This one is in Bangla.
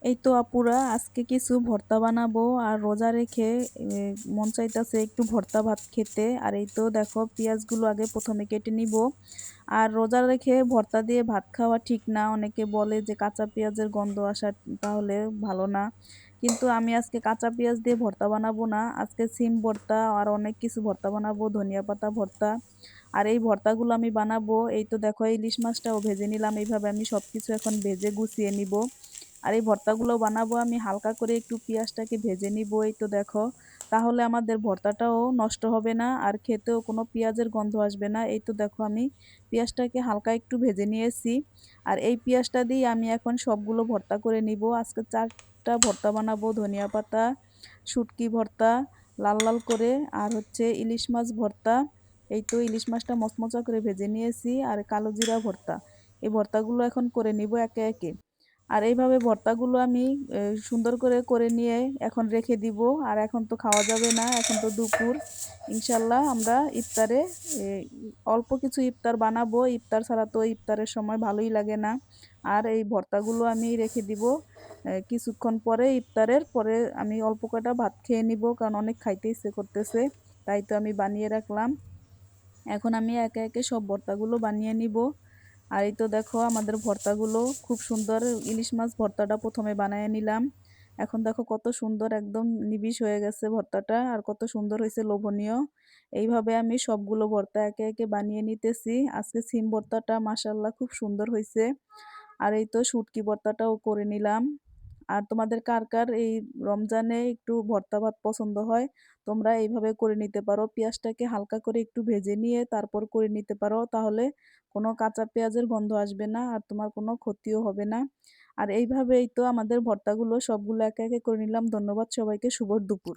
এই তো আপুরা আজকে কিছু ভর্তা বানাবো আর রোজা রেখে মন চাইতেছে একটু ভর্তা ভাত খেতে। আর এই তো দেখো পেঁয়াজগুলো আগে প্রথমে কেটে নিব। আর রোজা রেখে ভর্তা দিয়ে ভাত খাওয়া ঠিক না, অনেকে বলে যে কাঁচা পেঁয়াজের গন্ধ আসা তাহলে ভালো না। কিন্তু আমি আজকে কাঁচা পেঁয়াজ দিয়ে ভর্তা বানাবো না, আজকে সিম ভর্তা আর অনেক কিছু ভর্তা বানাবো, ধনিয়া পাতা ভর্তা। আর এই ভর্তাগুলো আমি বানাবো, এই তো দেখো এই ইলিশ মাছটাও ভেজে নিলাম, এইভাবে আমি সবকিছু এখন ভেজে গুছিয়ে নিব। আর এই ভর্তাগুলো বানাবো আমি হালকা করে একটু পেঁয়াজটাকে ভেজে নিব, এই তো দেখো। তাহলে আমাদের ভর্তাটাও নষ্ট হবে না আর খেতেও কোনো পেঁয়াজের গন্ধ আসবে না। এই তো দেখো আমি পেঁয়াজটাকে হালকা একটু ভেজে নিয়েছি। আর এই পেঁয়াজটা দিয়ে আমি এখন সবগুলো ভর্তা করে নিব। আজকে 4টা ভর্তা বানাবো, ধনিয়া পাতা, শুটকি ভর্তা লাল লাল করে, আর হচ্ছে ইলিশ মাছ ভর্তা। এই তো ইলিশ মাছটা মচমচা করে ভেজে নিয়েছি, আর কালো জিরা ভর্তা। এই ভর্তাগুলো এখন করে নিব একে একে। আর এইভাবে ভর্তাগুলো আমি সুন্দর করে করে নিয়ে এখন রেখে দিব। আর এখন তো খাওয়া যাবে না, এখন তো দুপুর। ইনশাল্লাহ আমরা ইফতারে এ, অল্প কিছু ইফতার বানাবো, ইফতার ছাড়া তো ইফতারের সময় ভালোই লাগে না। আর এই ভর্তাগুলো আমি রেখে দিব, কিছুক্ষণ পরে ইফতারের পরে আমি অল্প কটা ভাত খেয়ে নিব, কারণ অনেক খাইতে ইচ্ছে করতেছে। তাই তো আমি বানিয়ে রাখলাম। এখন আমি একে একে সব ভর্তাগুলো বানিয়ে নিব। আর এই তো দেখো আমাদের ভর্তাগুলো খুব সুন্দর। ইলিশ মাছ ভর্তাটা প্রথমে বানিয়ে নিলাম। এখন দেখো কত সুন্দর একদম নিবিড় হয়ে গেছে ভর্তাটা, আর কত সুন্দর হয়েছে, লোভনীয়। এইভাবে আমি সবগুলো ভর্তা একে একে বানিয়ে নিতেছি। আজকে সিম ভর্তাটা মাশাল্লাহ খুব সুন্দর হয়েছে। আর এই তো শুটকি ভর্তাটাও করে নিলাম। আর তোমাদের কার কার এই রমজানে একটু ভর্তা ভাত পছন্দ হয়, তোমরা এইভাবে করে নিতে পারো। পেঁয়াজটাকে হালকা করে একটু ভেজে নিয়ে তারপর করে নিতে পারো, তাহলে কোনো কাঁচা পেঁয়াজের গন্ধ আসবে না আর তোমার কোনো ক্ষতিও হবে না। আর এইভাবেই তো আমাদের ভর্তাগুলো সবগুলো একে একে করে নিলাম। ধন্যবাদ সবাইকে, শুভ দুপুর।